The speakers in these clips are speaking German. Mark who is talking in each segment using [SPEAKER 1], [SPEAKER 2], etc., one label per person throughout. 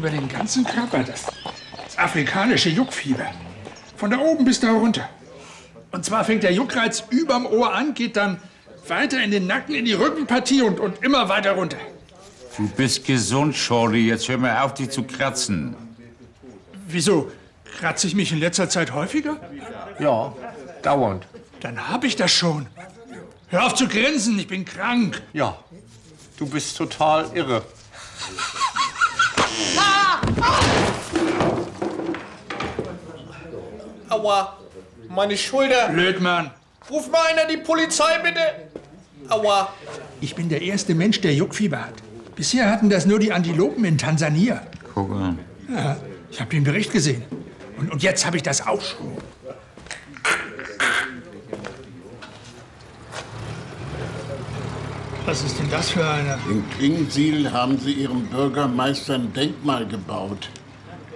[SPEAKER 1] über den ganzen Körper. Das afrikanische Juckfieber. Von da oben bis da runter. Und zwar fängt der Juckreiz überm Ohr an, geht dann weiter in den Nacken, in die Rückenpartie und immer weiter runter.
[SPEAKER 2] Du bist gesund, Shorty. Jetzt hör mal auf, dich zu kratzen.
[SPEAKER 1] Wieso? Kratze ich mich in letzter Zeit häufiger?
[SPEAKER 3] Ja, dauernd.
[SPEAKER 1] Dann hab ich das schon. Hör auf zu grinsen, ich bin krank.
[SPEAKER 3] Ja, du bist total irre.
[SPEAKER 4] Aua, meine Schulter.
[SPEAKER 1] Blödmann.
[SPEAKER 4] Ruf mal einer die Polizei, bitte. Aua.
[SPEAKER 1] Ich bin der erste Mensch, der Juckfieber hat. Bisher hatten das nur die Antilopen in Tansania.
[SPEAKER 2] Guck an.
[SPEAKER 1] Ja, ich habe den Bericht gesehen. Und jetzt habe ich das auch schon. Was ist denn das für einer?
[SPEAKER 5] In Klingensiel haben sie ihrem Bürgermeister ein Denkmal gebaut.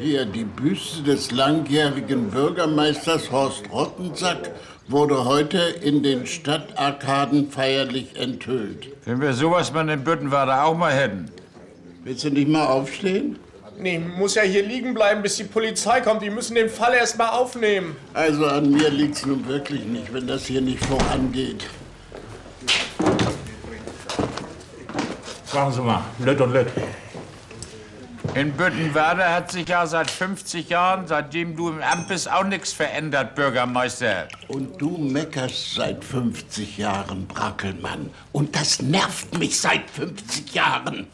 [SPEAKER 5] Hier, die Büste des langjährigen Bürgermeisters Horst Rottensack wurde heute in den Stadtarkaden feierlich enthüllt.
[SPEAKER 2] Wenn wir sowas mal in Büttenwader auch mal hätten.
[SPEAKER 5] Willst du nicht mal aufstehen?
[SPEAKER 4] Nee, muss ja hier liegen bleiben, bis die Polizei kommt. Die müssen den Fall erst mal aufnehmen.
[SPEAKER 5] Also an mir liegt's nun wirklich nicht, wenn das hier nicht vorangeht.
[SPEAKER 6] Machen Sie mal, Lütt und Lütt.
[SPEAKER 2] In Büttenwader hat sich ja seit 50 Jahren, seitdem du im Amt bist, auch nichts verändert, Bürgermeister.
[SPEAKER 5] Und du meckerst seit 50 Jahren, Brackelmann. Und das nervt mich seit 50 Jahren.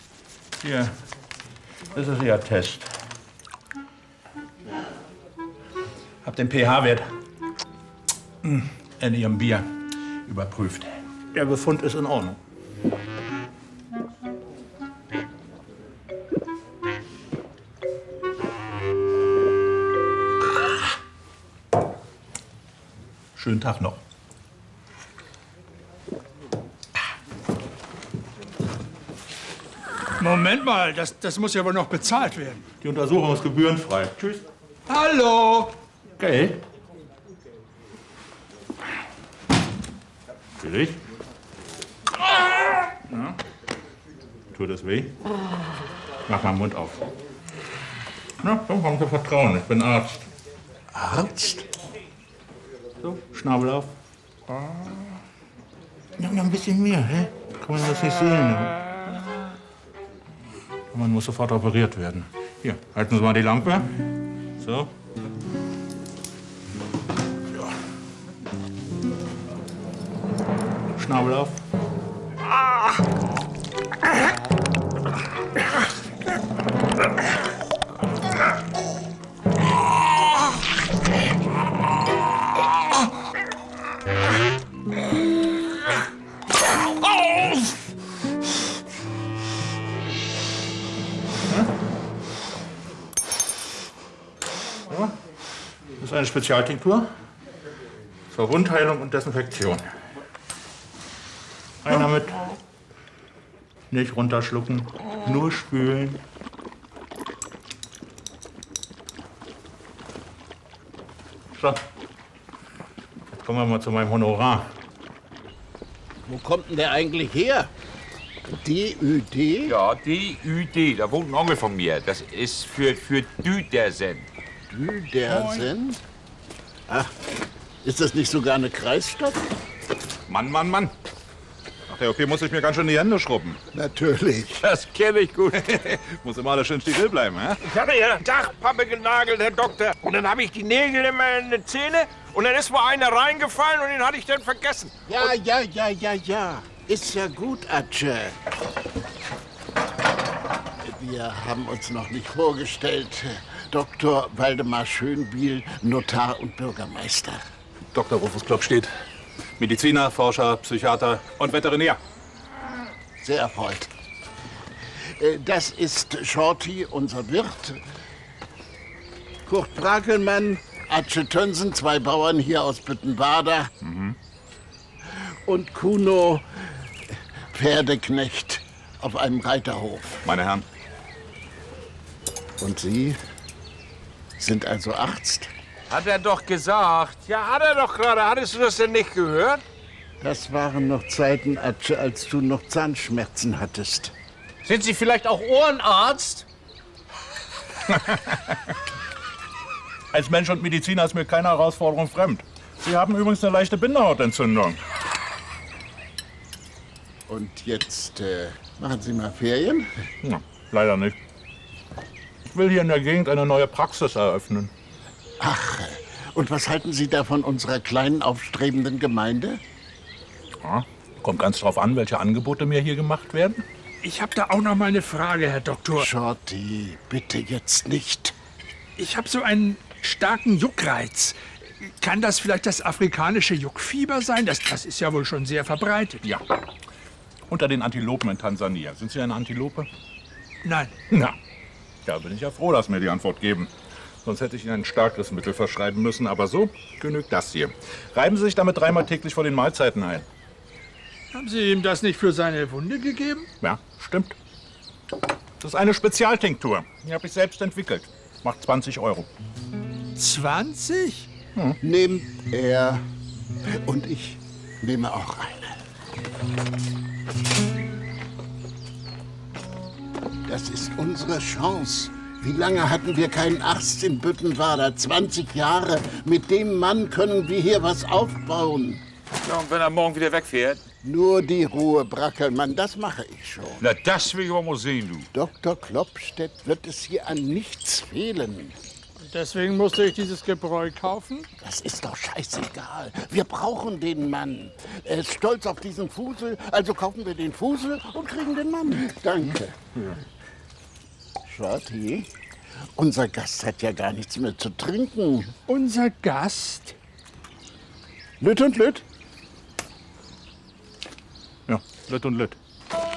[SPEAKER 6] Hier, das ist Ihr Test. Hab den pH-Wert in Ihrem Bier überprüft. Der Befund ist in Ordnung. Schönen Tag noch.
[SPEAKER 1] Moment mal, das muss ja wohl noch bezahlt werden.
[SPEAKER 6] Die Untersuchung ist gebührenfrei. Tschüss.
[SPEAKER 1] Hallo!
[SPEAKER 6] Geld? Für dich? Ja. Tut das weh? Mach mal den Mund auf. Na, komm, haben Sie Vertrauen. Ich bin Arzt.
[SPEAKER 5] Arzt?
[SPEAKER 6] So, Schnabel auf. Ja, noch ein bisschen mehr, hä? Kann man das nicht sehen? Man muss sofort operiert werden. Hier, halten Sie mal die Lampe. So. Ja. Schnabel auf. Das ist eine Spezialtinktur zur Wundheilung und Desinfektion. Einer mit. Nicht runterschlucken, nur spülen. So. Jetzt kommen wir mal zu meinem Honorar.
[SPEAKER 5] Wo kommt denn der eigentlich her? DÜD?
[SPEAKER 2] Ja, DÜD, da wohnt ein Onkel von mir. Das ist für Düdersen.
[SPEAKER 5] Düdersen? Ach, ist das nicht sogar eine Kreisstadt?
[SPEAKER 6] Mann, Mann, Mann. Nach der OP muss ich mir ganz schön die Hände schrubben.
[SPEAKER 5] Natürlich.
[SPEAKER 2] Das kenne ich gut.
[SPEAKER 6] Muss immer alles schön still bleiben, hä?
[SPEAKER 7] Ich hatte ja Dachpappe genagelt, Herr Doktor. Und dann habe ich die Nägel immer in die Zähne. Und dann ist mal einer reingefallen und den hatte ich dann vergessen.
[SPEAKER 5] Ja. Ist ja gut, Atsche. Wir haben uns noch nicht vorgestellt. Dr. Waldemar Schönbiel, Notar und Bürgermeister.
[SPEAKER 6] Dr. Rufus Klopp steht. Mediziner, Forscher, Psychiater und Veterinär.
[SPEAKER 5] Sehr erfreut. Das ist Shorty, unser Wirt. Kurt Brakelmann, Atsche Tönsen, 2 Bauern hier aus Büttenwader. Und Kuno, Pferdeknecht auf einem Reiterhof.
[SPEAKER 6] Meine Herren.
[SPEAKER 5] Und Sie sind also Arzt?
[SPEAKER 2] Hat er doch gesagt.
[SPEAKER 7] Ja, hat er doch gerade. Hattest du das denn nicht gehört?
[SPEAKER 5] Das waren noch Zeiten, Atsche, als du noch Zahnschmerzen hattest.
[SPEAKER 7] Sind Sie vielleicht auch Ohrenarzt?
[SPEAKER 6] Als Mensch und Mediziner ist mir keine Herausforderung fremd. Sie haben übrigens eine leichte Bindehautentzündung.
[SPEAKER 5] Und jetzt machen Sie mal Ferien?
[SPEAKER 6] Ja, leider nicht. Ich will hier in der Gegend eine neue Praxis eröffnen.
[SPEAKER 5] Ach, und was halten Sie da von unserer kleinen, aufstrebenden Gemeinde?
[SPEAKER 6] Ja, kommt ganz drauf an, welche Angebote mir hier gemacht werden.
[SPEAKER 1] Ich habe da auch noch mal eine Frage, Herr Doktor.
[SPEAKER 5] Shorty, bitte jetzt nicht.
[SPEAKER 1] Ich habe so einen starken Juckreiz. Kann das vielleicht das afrikanische Juckfieber sein? Das ist ja wohl schon sehr verbreitet.
[SPEAKER 6] Ja. Unter den Antilopen in Tansania. Sind Sie eine Antilope?
[SPEAKER 1] Nein.
[SPEAKER 6] Na, da bin ich ja froh, dass Sie mir die Antwort geben. Sonst hätte ich Ihnen ein starkes Mittel verschreiben müssen. Aber so genügt das hier. Reiben Sie sich damit 3-mal täglich vor den Mahlzeiten ein.
[SPEAKER 1] Haben Sie ihm das nicht für seine Wunde gegeben?
[SPEAKER 6] Ja, stimmt. Das ist eine Spezialtinktur. Die habe ich selbst entwickelt. Macht 20 €.
[SPEAKER 1] 20?
[SPEAKER 5] Nehmt er und ich nehme auch eine. Das ist unsere Chance. Wie lange hatten wir keinen Arzt in Büttenwader? 20 Jahre. Mit dem Mann können wir hier was aufbauen.
[SPEAKER 2] Ja, und wenn er morgen wieder wegfährt?
[SPEAKER 5] Nur die Ruhe, Brackelmann, das mache ich schon.
[SPEAKER 2] Na, das will ich auch mal sehen, du.
[SPEAKER 5] Dr. Klopstedt wird es hier an nichts fehlen.
[SPEAKER 1] Deswegen musste ich dieses Gebräu kaufen?
[SPEAKER 5] Das ist doch scheißegal. Wir brauchen den Mann. Er ist stolz auf diesen Fusel, also kaufen wir den Fusel und kriegen den Mann. Danke. Shorty, unser Gast hat ja gar nichts mehr zu trinken.
[SPEAKER 1] Unser Gast?
[SPEAKER 5] Lütt und Lütt?
[SPEAKER 6] Ja, Lütt und Lütt.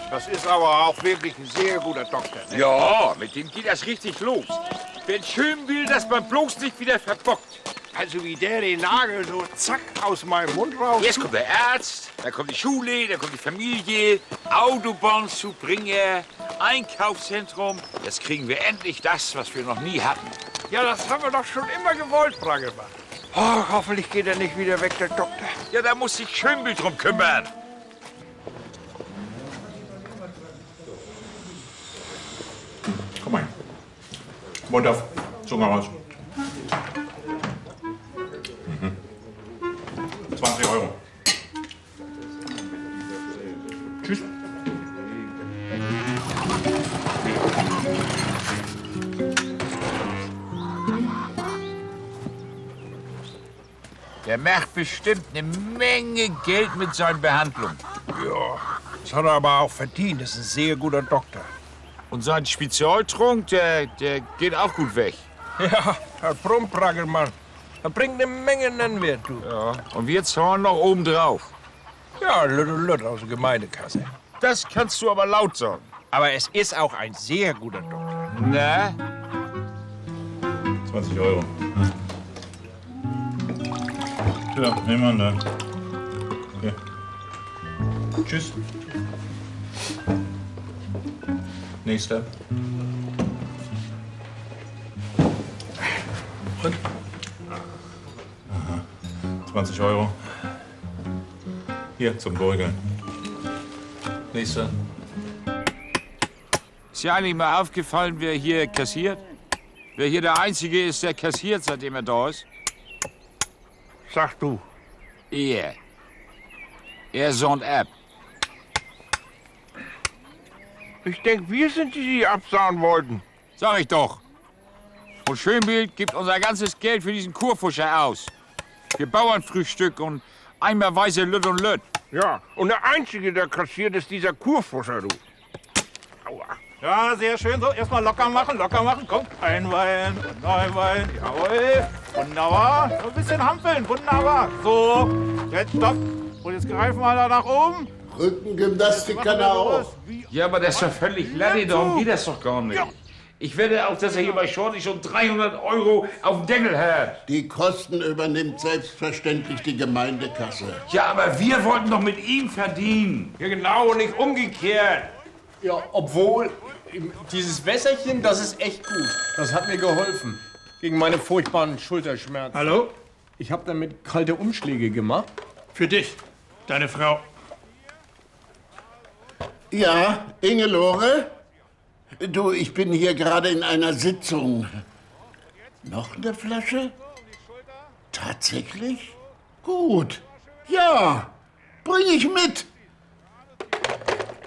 [SPEAKER 7] Das ist aber auch wirklich ein sehr guter Doktor. Ne?
[SPEAKER 2] Ja, mit dem geht das richtig los. Wenn schön will, dass man bloß nicht wieder verbockt.
[SPEAKER 7] Also wie der den Nagel so zack aus meinem Mund raus.
[SPEAKER 2] Erst kommt der Arzt, dann kommt die Schule, dann kommt die Familie, Autobahnzubringer, Einkaufszentrum. Jetzt kriegen wir endlich das, was wir noch nie hatten.
[SPEAKER 7] Ja, das haben wir doch schon immer gewollt, Braggelmann. Oh, hoffentlich geht er nicht wieder weg, der Doktor.
[SPEAKER 2] Ja, da muss sich Schönbild drum kümmern.
[SPEAKER 6] Komm mal. Mund auf. Zunge raus. 20 €. Tschüss.
[SPEAKER 2] Der macht bestimmt eine Menge Geld mit seinen Behandlungen.
[SPEAKER 7] Ja, das hat er aber auch verdient. Das ist ein sehr guter Doktor.
[SPEAKER 2] Und sein Spezialtrunk, der geht auch gut weg.
[SPEAKER 7] Ja, Herr Brumbraggelmann. Er bringt eine Menge Nennwert, du.
[SPEAKER 2] Ja. Und wir zahlen noch oben drauf.
[SPEAKER 7] Ja, Lütt aus der Gemeindekasse.
[SPEAKER 2] Das kannst du aber laut sagen.
[SPEAKER 7] Aber es ist auch ein sehr guter Doktor.
[SPEAKER 2] Na?
[SPEAKER 6] 20 €. Ja, nehmen wir dann. Okay. Tschüss. Nächster. Und? Aha. 20 €. Hier, zum Beugeln. Nächster.
[SPEAKER 2] Ist dir eigentlich mal aufgefallen, wer hier kassiert? Wer hier der Einzige ist, der kassiert, seitdem er da ist?
[SPEAKER 7] Sag du.
[SPEAKER 2] Er. Er sonnt ab.
[SPEAKER 7] Ich denke, wir sind die, die absahen wollten.
[SPEAKER 2] Sag ich doch. Und Schönbild gibt unser ganzes Geld für diesen Kurfuscher aus. Für Bauernfrühstück und einmal weiße Lütt und Lütt.
[SPEAKER 7] Ja, und der Einzige, der kassiert, ist dieser Kurfuscher, du. Aua.
[SPEAKER 6] Ja, sehr schön. So, erstmal locker machen, locker machen. Komm, ein Wein und ein Wein. Jawohl. Wunderbar. So ein bisschen hampeln. Wunderbar. So, jetzt stopp. Und jetzt greifen wir da nach oben.
[SPEAKER 5] Rückengymnastik kann er auch.
[SPEAKER 2] Ja, aber das ist doch völlig lange, darum geht das doch gar nicht. Ich wette auch, dass er hier bei Shorty schon 300 € auf dem Deckel hat.
[SPEAKER 5] Die Kosten übernimmt selbstverständlich die Gemeindekasse.
[SPEAKER 2] Ja, aber wir wollten doch mit ihm verdienen.
[SPEAKER 7] Ja, genau, und nicht umgekehrt.
[SPEAKER 4] Ja, obwohl, dieses Wässerchen, das ist echt gut. Das hat mir geholfen. Gegen meine furchtbaren Schulterschmerzen.
[SPEAKER 1] Hallo?
[SPEAKER 4] Ich habe damit kalte Umschläge gemacht.
[SPEAKER 1] Für dich, deine Frau.
[SPEAKER 5] Ja, Ingelore? Du, ich bin hier gerade in einer Sitzung. Noch eine Flasche? Tatsächlich? Gut. Ja, bring ich mit.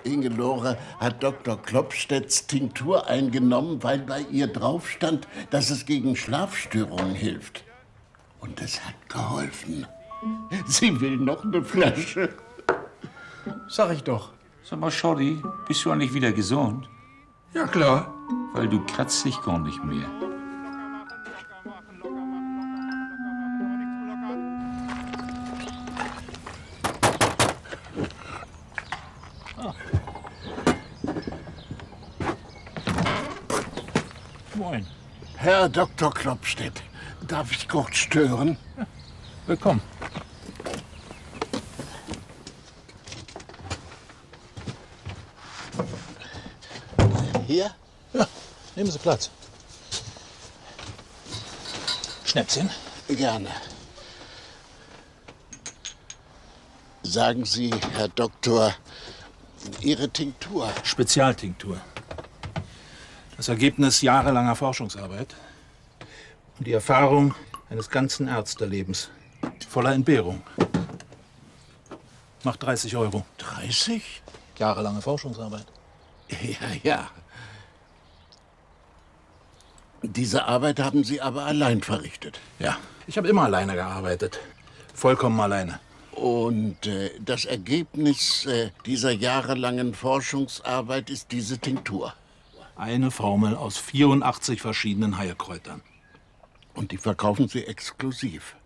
[SPEAKER 5] Ingelore hat Dr. Klopstedts Tinktur eingenommen, weil bei ihr drauf stand, dass es gegen Schlafstörungen hilft. Und es hat geholfen. Sie will noch eine Flasche.
[SPEAKER 4] Sag ich doch.
[SPEAKER 2] Sag mal, Schotti, bist du eigentlich wieder gesund?
[SPEAKER 1] Ja, klar.
[SPEAKER 2] Weil du kratzt dich gar nicht mehr.
[SPEAKER 6] Moin.
[SPEAKER 5] Herr Dr. Klopstedt, darf ich kurz stören?
[SPEAKER 6] Willkommen.
[SPEAKER 5] Hier?
[SPEAKER 6] Ja, nehmen Sie Platz. Schnäpschen.
[SPEAKER 5] Gerne. Sagen Sie, Herr Doktor, Ihre Tinktur.
[SPEAKER 6] Spezialtinktur. Das Ergebnis jahrelanger Forschungsarbeit und die Erfahrung eines ganzen Ärztelebens. Voller Entbehrung. Macht 30 €.
[SPEAKER 5] 30?
[SPEAKER 6] Jahrelange Forschungsarbeit.
[SPEAKER 5] Ja. Diese Arbeit haben Sie aber allein verrichtet.
[SPEAKER 6] Ja, ich habe immer alleine gearbeitet. Vollkommen alleine.
[SPEAKER 5] Und das Ergebnis dieser jahrelangen Forschungsarbeit ist diese Tinktur.
[SPEAKER 6] Eine Formel aus 84 verschiedenen Heilkräutern.
[SPEAKER 5] Und die verkaufen Sie exklusiv.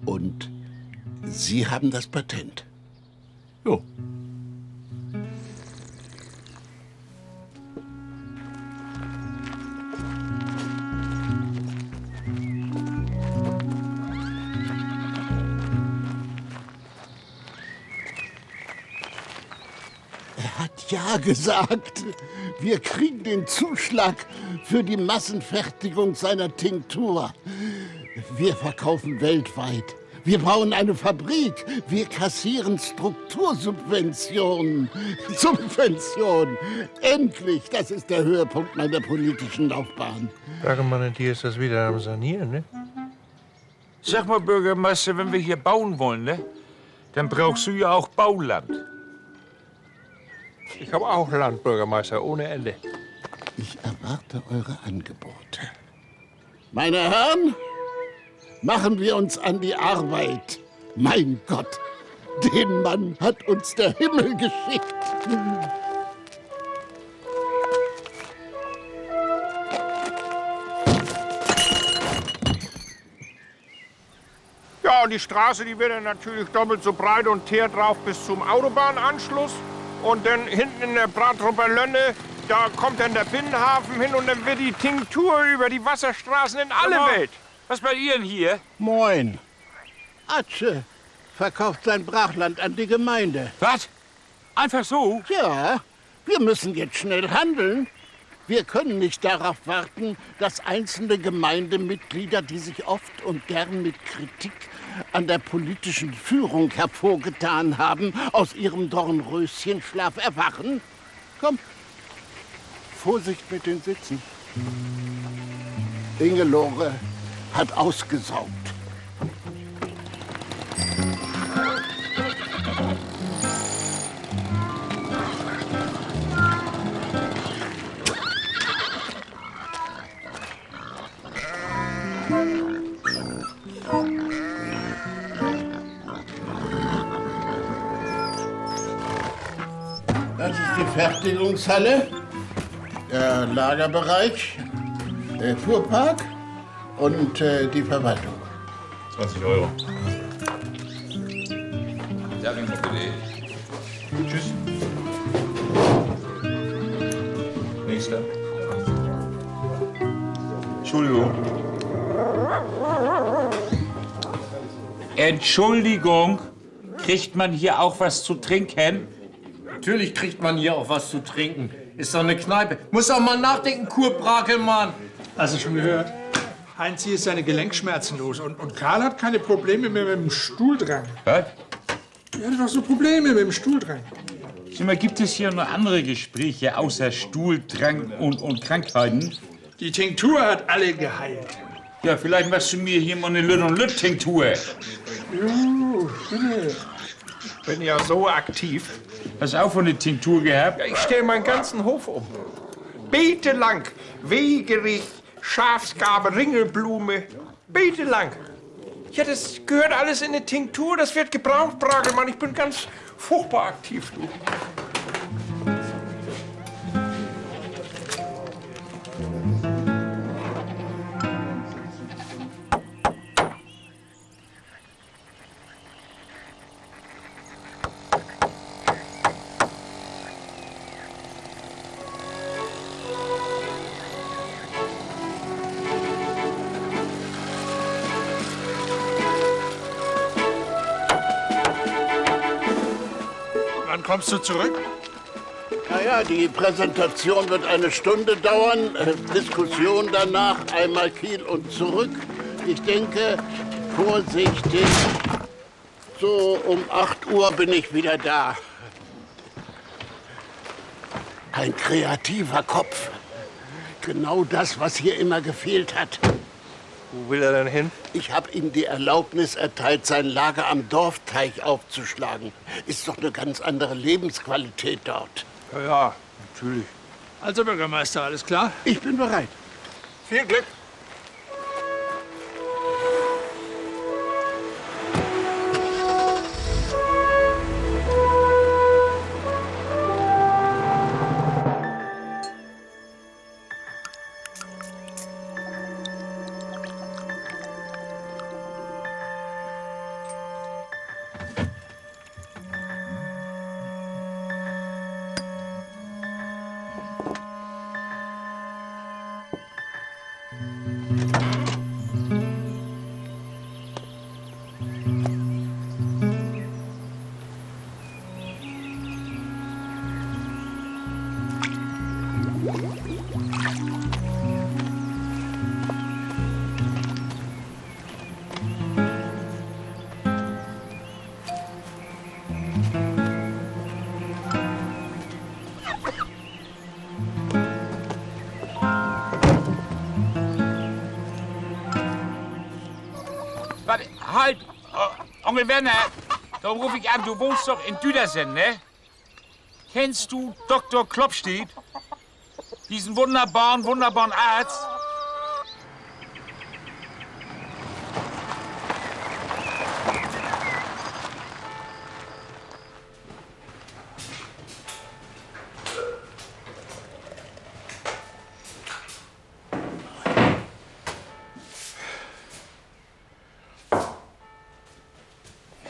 [SPEAKER 5] Und Sie haben das Patent.
[SPEAKER 6] Jo.
[SPEAKER 5] Er hat ja gesagt. Wir kriegen den Zuschlag für die Massenfertigung seiner Tinktur. Wir verkaufen weltweit. Wir bauen eine Fabrik. Wir kassieren Struktursubventionen. Subventionen. Endlich, das ist der Höhepunkt meiner politischen Laufbahn.
[SPEAKER 7] Bergemann und die ist das wieder am Sanieren, ne?
[SPEAKER 2] Sag mal, Bürgermeister, wenn wir hier bauen wollen, ne? Dann brauchst du ja auch Bauland.
[SPEAKER 7] Ich habe auch Land, Bürgermeister, ohne Ende.
[SPEAKER 5] Ich erwarte eure Angebote. Meine Herren, machen wir uns an die Arbeit. Mein Gott, den Mann hat uns der Himmel geschickt.
[SPEAKER 7] Ja, und die Straße, die wird dann natürlich doppelt so breit und teert drauf bis zum Autobahnanschluss. Und dann hinten in der Bratrupper Lönne, da kommt dann der Binnenhafen hin und dann wird die Tinktur über die Wasserstraßen in alle Welt.
[SPEAKER 2] Was bei Ihnen hier?
[SPEAKER 5] Moin. Atsche verkauft sein Brachland an die Gemeinde.
[SPEAKER 2] Was? Einfach so?
[SPEAKER 5] Ja, wir müssen jetzt schnell handeln. Wir können nicht darauf warten, dass einzelne Gemeindemitglieder, die sich oft und gern mit Kritik an der politischen Führung hervorgetan haben, aus ihrem Dornröschenschlaf erwachen. Komm, Vorsicht mit den Sitzen. Ingelore hat ausgesaugt. Das ist die Fertigungshalle, der Lagerbereich, der Fuhrpark und die Verwaltung.
[SPEAKER 2] 20 €. Sag ich mal bitte. Tschüss. Nächster. Entschuldigung. Entschuldigung. Kriegt man hier auch was zu trinken?
[SPEAKER 4] Natürlich kriegt man hier auch was zu trinken. Ist doch eine Kneipe. Muss auch mal nachdenken, Kurt Brakelmann.
[SPEAKER 1] Hast du schon gehört? Heinz ist seine Gelenkschmerzen los und Karl hat keine Probleme mehr mit dem Stuhldrang.
[SPEAKER 2] Was?
[SPEAKER 1] Er hat doch so Probleme mit dem Stuhldrang.
[SPEAKER 2] Sag mal, gibt es hier noch andere Gespräche außer Stuhldrang und Krankheiten?
[SPEAKER 1] Die Tinktur hat alle geheilt.
[SPEAKER 2] Ja, vielleicht machst du mir hier mal eine Lütt- und Lütt-Tinktur.
[SPEAKER 7] Bin ja so aktiv.
[SPEAKER 2] Hast du auch von der Tinktur gehabt?
[SPEAKER 7] Ich stelle meinen ganzen Hof um. Beetelang, Wegerich, Schafsgabe, Ringelblume. Beetelang. Ja, das gehört alles in eine Tinktur. Das wird gebraucht, Bragelmann. Ich bin ganz furchtbar aktiv, du.
[SPEAKER 1] Wann kommst du zurück?
[SPEAKER 5] Naja, die Präsentation wird eine Stunde dauern, Diskussion danach, einmal Kiel und zurück. Ich denke, vorsichtig, so um 8 Uhr bin ich wieder da. Ein kreativer Kopf. Genau das, was hier immer gefehlt hat.
[SPEAKER 7] Wo will er denn hin?
[SPEAKER 5] Ich habe ihm die Erlaubnis erteilt, sein Lager am Dorfteich aufzuschlagen. Ist doch eine ganz andere Lebensqualität dort.
[SPEAKER 7] Ja, natürlich.
[SPEAKER 1] Also, Bürgermeister, alles klar?
[SPEAKER 5] Ich bin bereit.
[SPEAKER 7] Viel Glück.
[SPEAKER 2] Warte, halt! Onkel Werner, darum rufe ich an, du wohnst doch in Düdersen, ne? Kennst du Dr. Klopstedt? Diesen wunderbaren Arzt?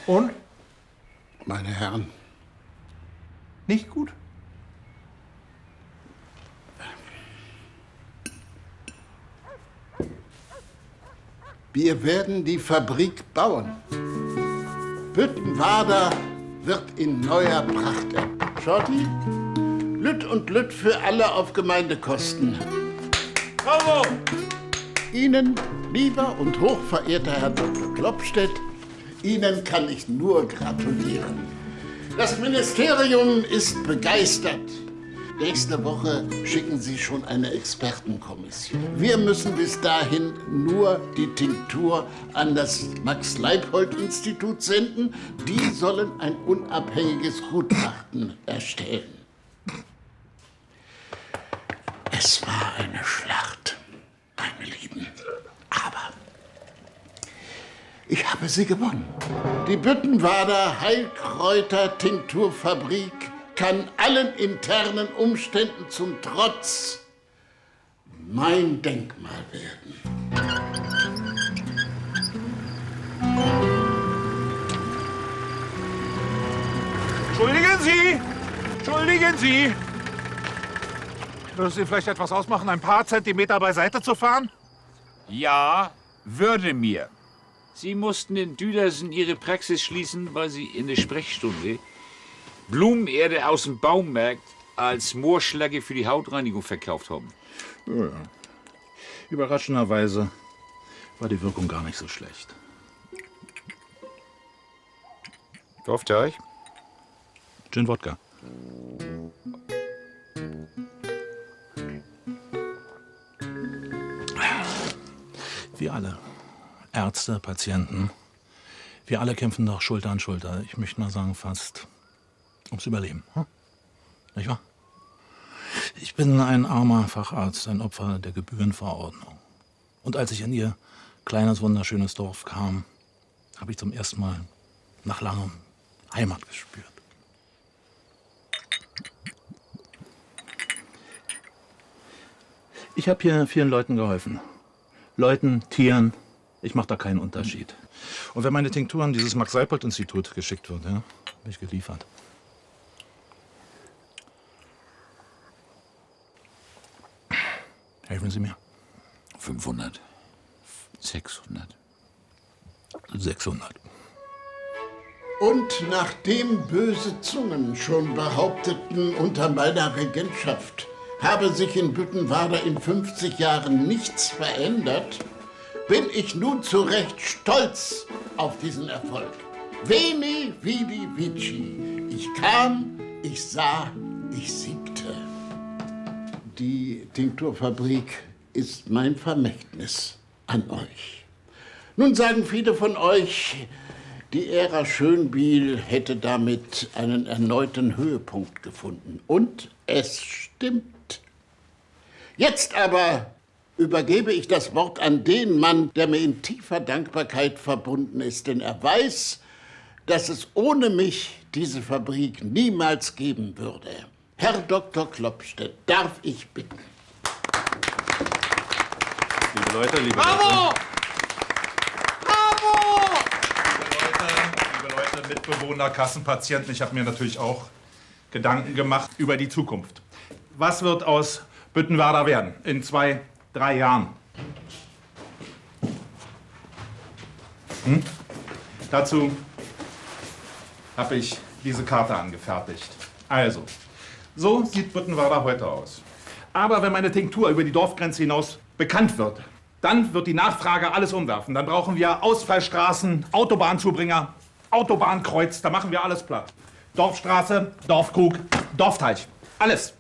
[SPEAKER 7] Und?
[SPEAKER 5] Meine Herren,
[SPEAKER 7] Nicht gut?
[SPEAKER 5] wir werden die Fabrik bauen. Büttenwader wird in neuer Pracht. Shorty, Lütt und Lütt für alle auf Gemeindekosten.
[SPEAKER 2] Bravo!
[SPEAKER 5] Ihnen, lieber und hochverehrter Herr Dr. Klopstedt, Ihnen kann ich nur gratulieren. Das Ministerium ist begeistert. Nächste Woche schicken Sie schon eine Expertenkommission. Wir müssen bis dahin nur die Tinktur an das Max-Leipold-Institut senden. Die sollen ein unabhängiges Gutachten erstellen. Es war eine Schlacht, meine Lieben. Aber ich habe sie gewonnen. Die Büttenwader Heilkräuter-Tinkturfabrik kann allen internen Umständen zum Trotz mein Denkmal werden.
[SPEAKER 6] Entschuldigen Sie! Entschuldigen Sie! Würde es Ihnen vielleicht etwas ausmachen, ein paar Zentimeter beiseite zu fahren?
[SPEAKER 2] Ja, würde mir. Sie mussten in Düdersen Ihre Praxis schließen, weil Sie in der Sprechstunde Blumenerde aus dem Baumarkt als Moorschläge für die Hautreinigung verkauft haben.
[SPEAKER 6] Ja. Überraschenderweise war die Wirkung gar nicht so schlecht.
[SPEAKER 2] Kauft ihr euch?
[SPEAKER 6] Gin Wodka.
[SPEAKER 8] Ärzte, Patienten, wir alle kämpfen doch Schulter an Schulter. Ich möchte mal sagen, fast ums Überleben. Hm? Nicht wahr? Ich bin ein armer Facharzt, ein Opfer der Gebührenverordnung. Und als ich in Ihr kleines, wunderschönes Dorf kam, habe ich zum ersten Mal nach langem Heimat gespürt. Ich habe hier vielen Leuten geholfen. Leuten, Tieren, ich mache da keinen Unterschied. Und wenn meine Tinktur an dieses Max-Seipold-Institut geschickt wird, ja, bin ich geliefert. Helfen Sie mir.
[SPEAKER 2] 500. 600.
[SPEAKER 8] 600.
[SPEAKER 5] Und nachdem böse Zungen schon behaupteten, unter meiner Regentschaft habe sich in Büttenwader in 50 Jahren nichts verändert, bin ich nun zu Recht stolz auf diesen Erfolg. Veni, vidi, vici. Ich kam, ich sah, ich siegte. Die Tinkturfabrik ist mein Vermächtnis an euch. Nun sagen viele von euch, die Ära Schönbiel hätte damit einen erneuten Höhepunkt gefunden. Und es stimmt. Jetzt aber übergebe ich das Wort an den Mann, der mir in tiefer Dankbarkeit verbunden ist. Denn er weiß, dass es ohne mich diese Fabrik niemals geben würde. Herr Dr. Klopstedt, darf ich bitten.
[SPEAKER 8] Liebe Leute,
[SPEAKER 4] Bravo! Bravo!
[SPEAKER 8] Liebe Leute, Mitbewohner, Kassenpatienten, ich habe mir natürlich auch Gedanken gemacht über die Zukunft. Was wird aus Büttenwader werden in 2, 3 Jahren? Dazu habe ich diese Karte angefertigt. Also, so sieht Büttenwader heute aus. Aber wenn meine Tinktur über die Dorfgrenze hinaus bekannt wird, dann wird die Nachfrage alles umwerfen. Dann brauchen wir Ausfallstraßen, Autobahnzubringer, Autobahnkreuz, da machen wir alles platt. Dorfstraße, Dorfkrug, Dorfteich, alles.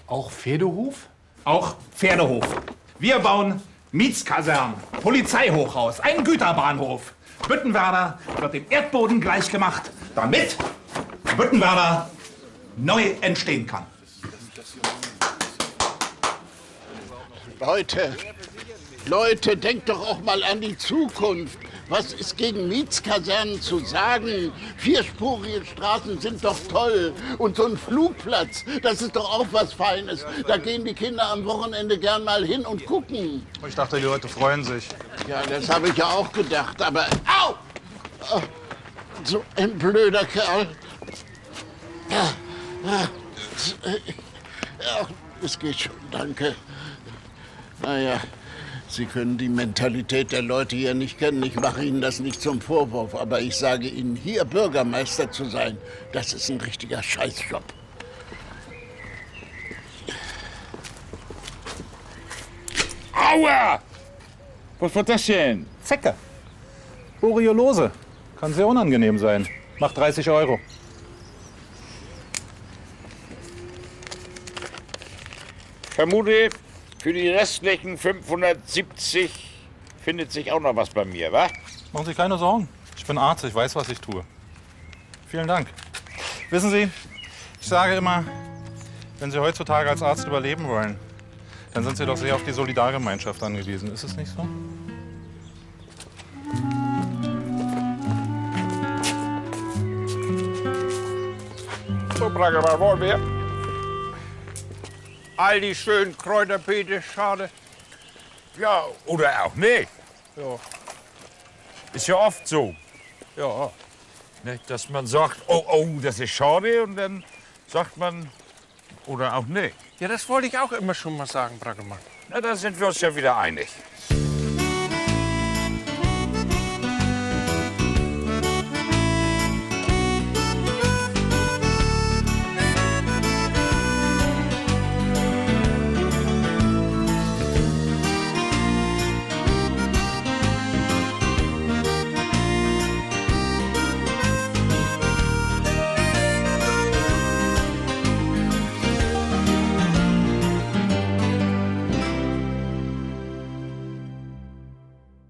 [SPEAKER 3] Auch Pferdehof?
[SPEAKER 8] Auch Pferdehof. Wir bauen Mietskasernen, Polizeihochhaus, einen Güterbahnhof. Büttenwader wird dem Erdboden gleichgemacht, damit Büttenwader neu entstehen kann.
[SPEAKER 5] Leute, denkt doch auch mal an die Zukunft. Was ist gegen Mietskasernen zu sagen? 4-spurige Straßen sind doch toll. Und so ein Flugplatz, das ist doch auch was Feines. Da gehen die Kinder am Wochenende gern mal hin und gucken.
[SPEAKER 8] Ich dachte, die Leute freuen sich.
[SPEAKER 5] Ja, das habe ich ja auch gedacht, aber... Au! Oh, so ein blöder Kerl. Ja, es geht schon, danke. Naja, Sie können die Mentalität der Leute hier nicht kennen. Ich mache Ihnen das nicht zum Vorwurf. Aber ich sage Ihnen, hier Bürgermeister zu sein, das ist ein richtiger Scheißjob.
[SPEAKER 2] Aua! Was war das denn?
[SPEAKER 8] Zecke. Borreliose. Kann sehr unangenehm sein. Macht 30 €.
[SPEAKER 2] Vermute, für die restlichen 570 findet sich auch noch was bei mir, wa?
[SPEAKER 8] Machen Sie keine Sorgen. Ich bin Arzt, ich weiß, was ich tue. Vielen Dank. Wissen Sie, ich sage immer, wenn Sie heutzutage als Arzt überleben wollen, dann sind Sie doch sehr auf die Solidargemeinschaft angewiesen. Ist es nicht so?
[SPEAKER 7] So, Bragger, wollen wir? All die schönen Kräuterbeete, schade.
[SPEAKER 2] Ja, oder auch nicht.
[SPEAKER 7] Ja.
[SPEAKER 2] Ist ja oft so,
[SPEAKER 7] Ja.
[SPEAKER 2] ne, dass man sagt, oh, das ist schade, und dann sagt man, oder auch nicht.
[SPEAKER 7] Ja, das wollte ich auch immer schon mal sagen, Braggermann.
[SPEAKER 2] Na, da sind wir uns ja wieder einig.